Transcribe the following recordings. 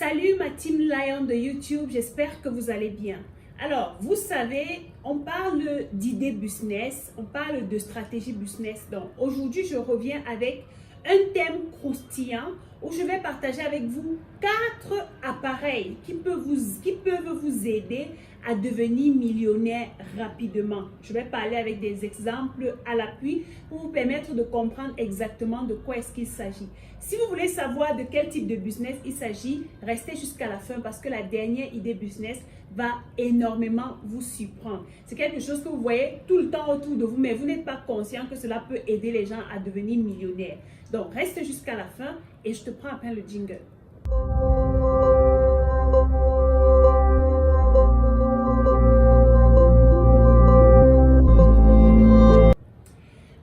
Salut ma team Lion de YouTube, j'espère que vous allez bien. Alors, vous savez, on parle d'idées business, on parle de stratégie business. Donc, aujourd'hui, je reviens avec un thème croustillant où je vais partager avec vous 4 appareils qui peuvent vous aider à devenir millionnaire rapidement. Je vais parler avec des exemples à l'appui pour vous permettre de comprendre exactement de quoi est-ce qu'il s'agit. Si vous voulez savoir de quel type de business il s'agit, restez jusqu'à la fin parce que la dernière idée business va énormément vous surprendre. C'est quelque chose que vous voyez tout le temps autour de vous, mais vous n'êtes pas conscient que cela peut aider les gens à devenir millionnaires. Donc, reste jusqu'à la fin et je te prends après le jingle.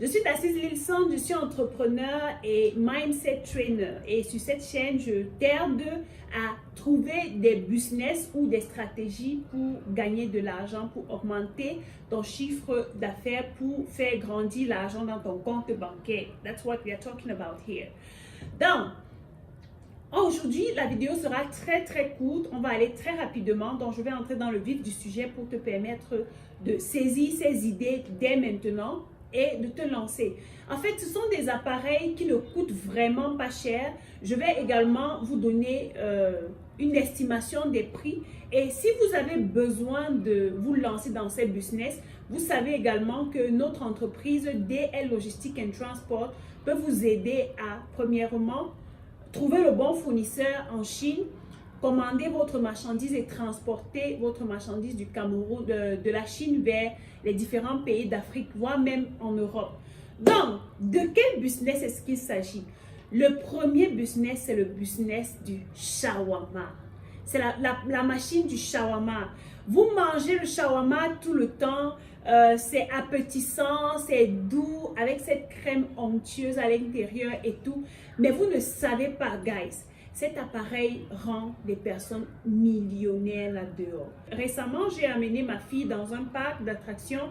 Je suis Tassis Lilson, je suis entrepreneur et mindset trainer. Et sur cette chaîne, je t'aide à trouver des business ou des stratégies pour gagner de l'argent, pour augmenter ton chiffre d'affaires, pour faire grandir l'argent dans ton compte bancaire. That's what we are talking about here. Donc, aujourd'hui, la vidéo sera très courte. On va aller très rapidement. Donc, je vais entrer dans le vif du sujet pour te permettre de saisir ces idées dès maintenant et de te lancer. En fait, ce sont des appareils qui ne coûtent vraiment pas cher. Je vais également vous donner une estimation des prix. Et si vous avez besoin de vous lancer dans ces business, vous savez également que notre entreprise DL Logistique and Transport peut vous aider à, premièrement, trouver le bon fournisseur en Chine, commander votre marchandise et transporter votre marchandise du Cameroun, de la Chine vers les différents pays d'Afrique, voire même en Europe. Donc, de quel business est-ce qu'il s'agit? Le premier business, c'est le business du shawarma. C'est la machine du shawarma. Vous mangez le shawarma tout le temps, c'est appétissant, c'est doux, avec cette crème onctueuse à l'intérieur et tout. Mais vous ne savez pas, guys. Cet appareil rend des personnes millionnaires là-dehors. Récemment, j'ai amené ma fille dans un parc d'attractions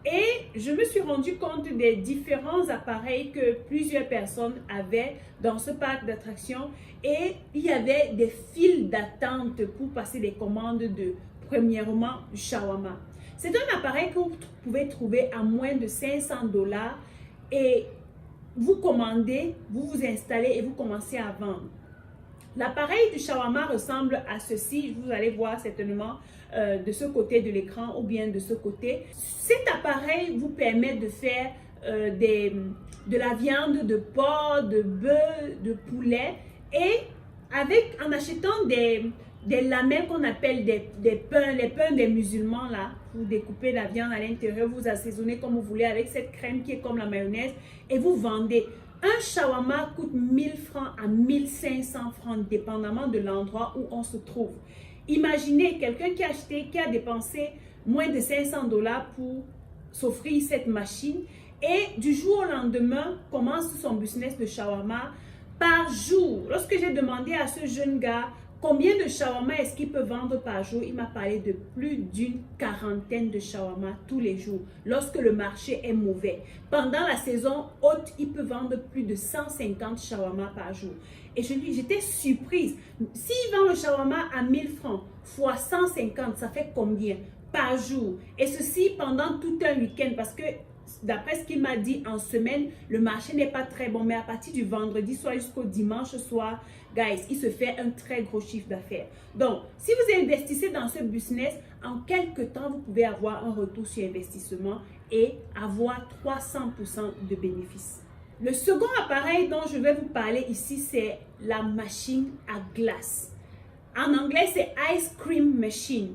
et je me suis rendu compte des différents appareils que plusieurs personnes avaient dans ce parc d'attractions et il y avait des files d'attente pour passer des commandes de, premièrement, du shawarma. C'est un appareil que vous pouvez trouver à moins de 500 $ et vous commandez, vous vous installez et vous commencez à vendre. L'appareil du shawarma ressemble à ceci, vous allez voir certainement de ce côté de l'écran ou bien de ce côté. Cet appareil vous permet de faire de la viande de porc, de bœuf, de poulet et en achetant des lamelles qu'on appelle les pains des musulmans là, vous découpez la viande à l'intérieur, vous assaisonnez comme vous voulez avec cette crème qui est comme la mayonnaise et vous vendez. Un shawarma coûte 1000 francs à 1500 francs, dépendamment de l'endroit où on se trouve. Imaginez quelqu'un qui a dépensé moins de 500 $ pour s'offrir cette machine et du jour au lendemain commence son business de shawarma par jour. Lorsque j'ai demandé à ce jeune gars combien de shawarma est-ce qu'il peut vendre par jour, il m'a parlé de plus d'une quarantaine de shawarma tous les jours lorsque le marché est mauvais. Pendant la saison haute, il peut vendre plus de 150 shawarma par jour. Et j'étais surprise. S'il vend le shawarma à 1000 francs fois 150, ça fait combien par jour? Et ceci pendant tout un week-end parce que d'après ce qu'il m'a dit, en semaine, le marché n'est pas très bon. Mais à partir du vendredi soir jusqu'au dimanche soir, guys, il se fait un très gros chiffre d'affaires. Donc, si vous investissez dans ce business, en quelques temps, vous pouvez avoir un retour sur investissement et avoir 300% de bénéfices. Le second appareil dont je vais vous parler ici, c'est la machine à glace. En anglais, c'est Ice Cream Machine.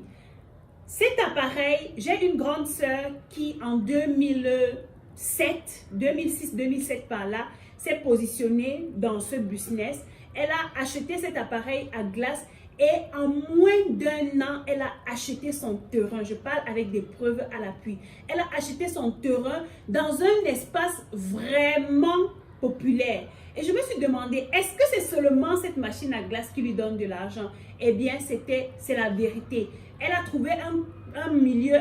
Cet appareil, j'ai une grande sœur qui en 2006-2007 par là, s'est positionnée dans ce business. Elle a acheté cet appareil à glace et en moins d'1 an, elle a acheté son terrain. Je parle avec des preuves à l'appui. Elle a acheté son terrain dans un espace vraiment populaire. Et je me suis demandé, est-ce que c'est seulement cette machine à glace qui lui donne de l'argent? Eh bien, c'est la vérité. Elle a trouvé un milieu,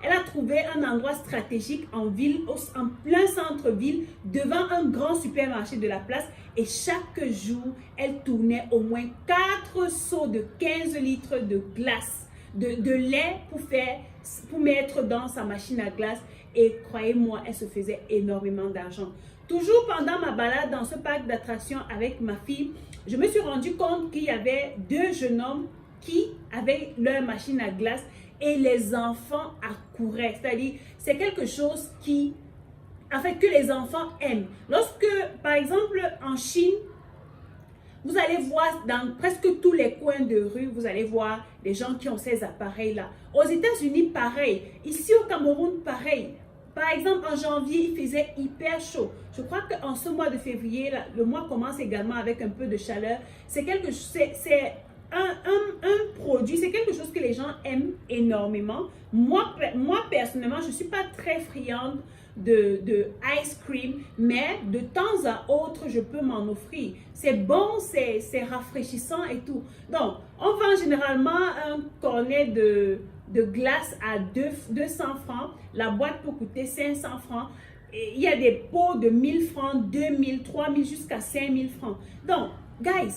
elle a trouvé un endroit stratégique en ville, en plein centre-ville, devant un grand supermarché de la place. Et chaque jour, elle tournait au moins 4 seaux de 15 litres de glace, de lait pour mettre dans sa machine à glace. Et croyez-moi, elle se faisait énormément d'argent. Toujours pendant ma balade dans ce parc d'attractions avec ma fille, je me suis rendu compte qu'il y avait 2 jeunes hommes qui avaient leur machine à glace et les enfants accouraient. C'est-à-dire, c'est quelque chose que les enfants aiment. Lorsque, par exemple, en Chine, vous allez voir dans presque tous les coins de rue, vous allez voir les gens qui ont ces appareils-là. Aux États-Unis, pareil. Ici au Cameroun, pareil. Par exemple, en janvier, il faisait hyper chaud. Je crois qu'en ce mois de février, le mois commence également avec un peu de chaleur. C'est un produit, c'est quelque chose que les gens aiment énormément. Moi personnellement, je ne suis pas très friande de ice cream, mais de temps à autre, je peux m'en offrir. C'est bon, c'est rafraîchissant et tout. Donc, on vend généralement un cornet de glace à 200 francs. La boîte peut coûter 500 francs. Et il y a des pots de 1000 francs, 2000, 3000 jusqu'à 5000 francs. Donc, guys,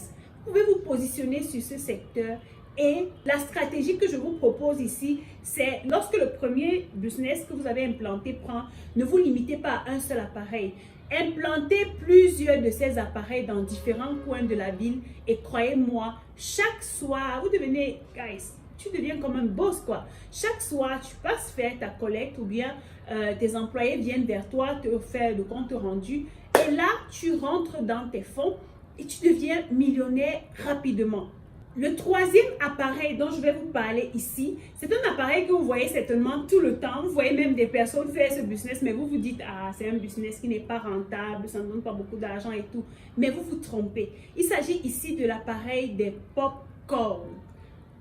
vous pouvez vous positionner sur ce secteur. Et la stratégie que je vous propose ici, c'est lorsque le premier business que vous avez implanté prend, ne vous limitez pas à un seul appareil. Implantez plusieurs de ces appareils dans différents coins de la ville et croyez-moi, chaque soir, vous devenez, guys, tu deviens comme un boss quoi. Chaque soir, tu passes faire ta collecte ou bien tes employés viennent vers toi te faire le compte rendu et là, tu rentres dans tes fonds et tu deviens millionnaire rapidement. Le troisième appareil dont je vais vous parler ici, c'est un appareil que vous voyez certainement tout le temps. Vous voyez même des personnes faire ce business, mais vous vous dites, ah, c'est un business qui n'est pas rentable, ça ne donne pas beaucoup d'argent et tout. Mais vous vous trompez. Il s'agit ici de l'appareil des pop-corn.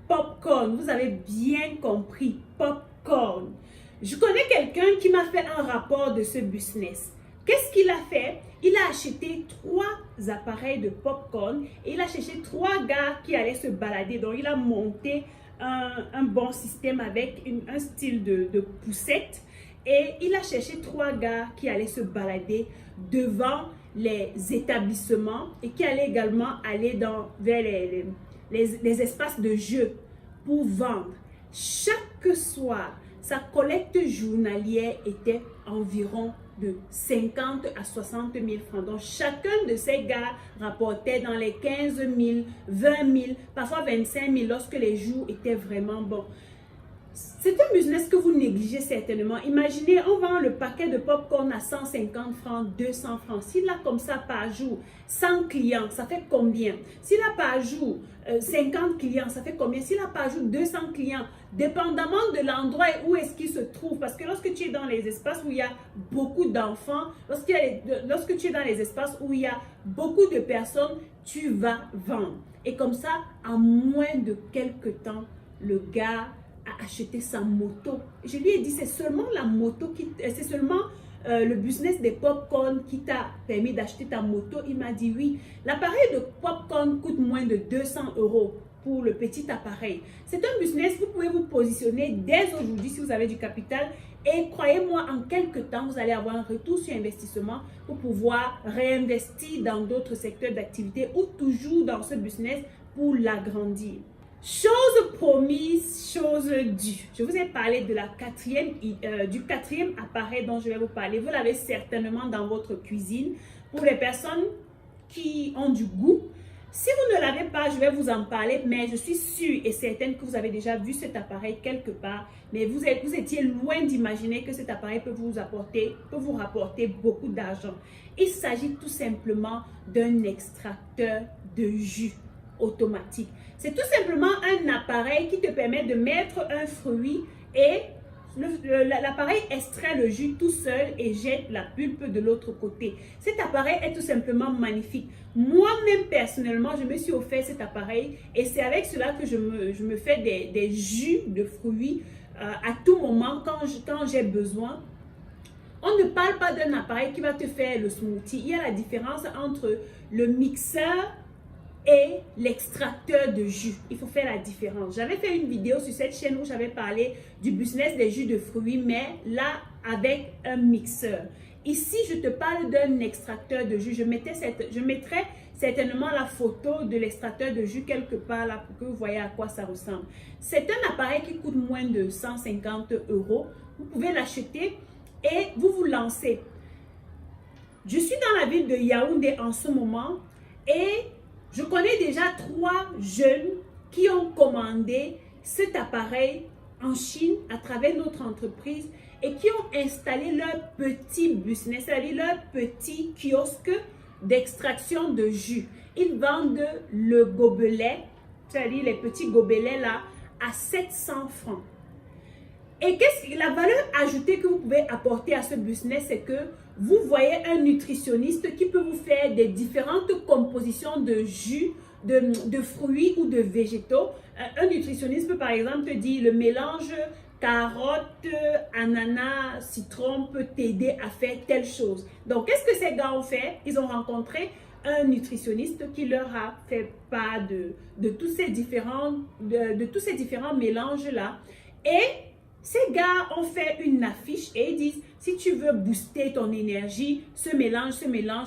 Pop-corn, vous avez bien compris, pop-corn. Je connais quelqu'un qui m'a fait un rapport de ce business. Qu'est-ce qu'il a fait? Il a acheté 3 appareils de popcorn et il a cherché 3 gars qui allaient se balader. Donc, il a monté un bon système avec un style de poussette et il a cherché 3 gars qui allaient se balader devant les établissements et qui allaient également aller vers les espaces de jeu pour vendre. Chaque soir, sa collecte journalière était environ de 50 à 60 000 francs. Donc, chacun de ces gars rapportait dans les 15 000, 20 000, parfois 25 000 lorsque les jours étaient vraiment bons. C'est un business que vous négligez certainement. Imaginez, on vend le paquet de popcorn à 150 francs, 200 francs. S'il a comme ça par jour 100 clients, ça fait combien? S'il a par jour 50 clients, ça fait combien? S'il a par jour 200 clients, dépendamment de l'endroit où est-ce qu'il se trouve. Parce que lorsque tu es dans les espaces où il y a beaucoup d'enfants, lorsque tu es dans les espaces où il y a beaucoup de personnes, tu vas vendre. Et comme ça, en moins de quelques temps, le gars a acheté sa moto. Je lui ai dit, c'est seulement la moto c'est seulement le business des popcorn qui t'a permis d'acheter ta moto. Il m'a dit oui. L'appareil de popcorn coûte moins de 200 € pour le petit appareil. C'est un business, vous pouvez vous positionner dès aujourd'hui si vous avez du capital et croyez-moi, en quelques temps, vous allez avoir un retour sur investissement pour pouvoir réinvestir dans d'autres secteurs d'activité ou toujours dans ce business pour l'agrandir. Chose promise, chose due. Je vous ai parlé de du quatrième appareil dont je vais vous parler. Vous l'avez certainement dans votre cuisine. Pour les personnes qui ont du goût, si vous ne l'avez pas, je vais vous en parler, mais je suis sûre et certaine que vous avez déjà vu cet appareil quelque part. Mais vous étiez loin d'imaginer que cet appareil peut vous rapporter beaucoup d'argent. Il s'agit tout simplement d'un extracteur de jus automatique. C'est tout simplement un appareil qui te permet de mettre un fruit et l'appareil extrait le jus tout seul et jette la pulpe de l'autre côté. Cet appareil est tout simplement magnifique. Moi-même, personnellement, je me suis offert cet appareil et c'est avec cela que je me fais des jus de fruits à tout moment quand j'ai besoin. On ne parle pas d'un appareil qui va te faire le smoothie. Il y a la différence entre le mixeur et l'extracteur de jus. Il faut faire la différence. J'avais fait une vidéo sur cette chaîne où j'avais parlé du business des jus de fruits, mais là, avec un mixeur. Ici, je te parle d'un extracteur de jus. Je mettrai certainement la photo de l'extracteur de jus quelque part là pour que vous voyez à quoi ça ressemble. C'est un appareil qui coûte moins de 150 €. Vous pouvez l'acheter et vous vous lancez. Je suis dans la ville de Yaoundé en ce moment et je connais déjà 3 jeunes qui ont commandé cet appareil en Chine à travers notre entreprise et qui ont installé leur petit business, c'est-à-dire leur petit kiosque d'extraction de jus. Ils vendent le gobelet, c'est-à-dire les petits gobelets là, à 700 francs. Et la valeur ajoutée que vous pouvez apporter à ce business, c'est que vous voyez un nutritionniste qui peut vous faire des différentes compositions de jus, de fruits ou de végétaux. Un nutritionniste peut par exemple te dire le mélange carotte, ananas, citron peut t'aider à faire telle chose. Donc, qu'est-ce que ces gars ont fait? Ils ont rencontré un nutritionniste qui leur a fait part de tous ces différents mélanges-là. Et ces gars ont fait une affiche et ils disent, si tu veux booster ton énergie, ce mélange,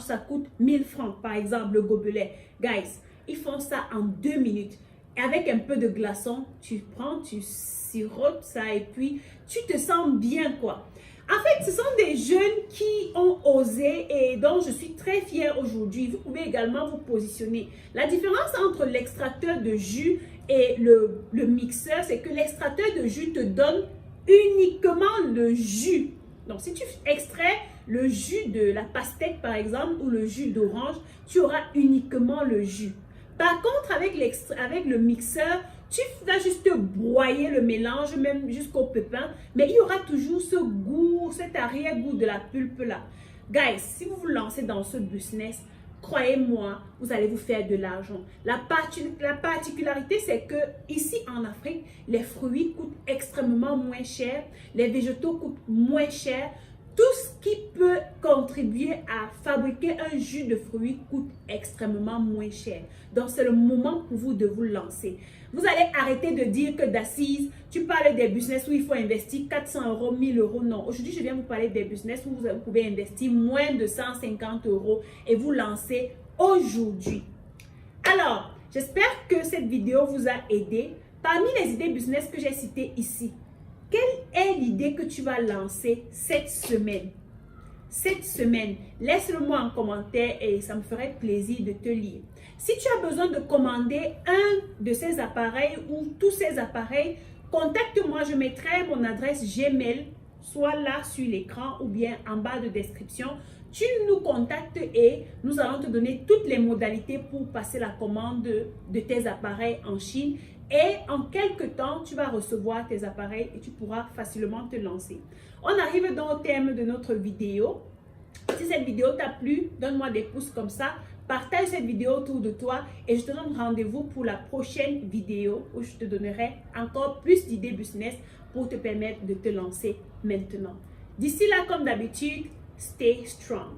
ça coûte 1000 francs. Par exemple, le gobelet. Guys, ils font ça en 2 minutes. Et avec un peu de glaçon, tu prends, tu sirotes ça et puis tu te sens bien quoi. En fait, ce sont des jeunes qui ont osé et dont je suis très fière aujourd'hui. Vous pouvez également vous positionner. La différence entre l'extracteur de jus et le mixeur, c'est que l'extracteur de jus te donne uniquement le jus. Donc, si tu extrais le jus de la pastèque, par exemple, ou le jus d'orange, tu auras uniquement le jus. Par contre, avec le mixeur, tu vas juste broyer le mélange, même jusqu'au pépin, mais il y aura toujours ce goût, cet arrière-goût de la pulpe là. Guys, si vous vous lancez dans ce business, croyez-moi, vous allez vous faire de l'argent. La particularité, c'est que ici en Afrique, les fruits coûtent extrêmement moins cher, les végétaux coûtent moins cher. Tout ce qui peut contribuer à fabriquer un jus de fruits coûte extrêmement moins cher. Donc, c'est le moment pour vous de vous lancer. Vous allez arrêter de dire que d'assises, tu parles des business où il faut investir 400 €, 1000 €. Non, aujourd'hui, je viens vous parler des business où vous pouvez investir moins de 150 € et vous lancer aujourd'hui. Alors, j'espère que cette vidéo vous a aidé. Parmi les idées business que j'ai citées ici, quelle est l'idée que tu vas lancer cette semaine? Cette semaine, laisse-le-moi en commentaire et ça me ferait plaisir de te lire. Si tu as besoin de commander un de ces appareils ou tous ces appareils, contacte-moi, je mettrai mon adresse Gmail, soit là sur l'écran ou bien en bas de description. Tu nous contactes et nous allons te donner toutes les modalités pour passer la commande de tes appareils en Chine. Et en quelques temps, tu vas recevoir tes appareils et tu pourras facilement te lancer. On arrive donc au terme de notre vidéo. Si cette vidéo t'a plu, donne-moi des pouces comme ça. Partage cette vidéo autour de toi et je te donne rendez-vous pour la prochaine vidéo où je te donnerai encore plus d'idées business pour te permettre de te lancer maintenant. D'ici là, comme d'habitude, stay strong.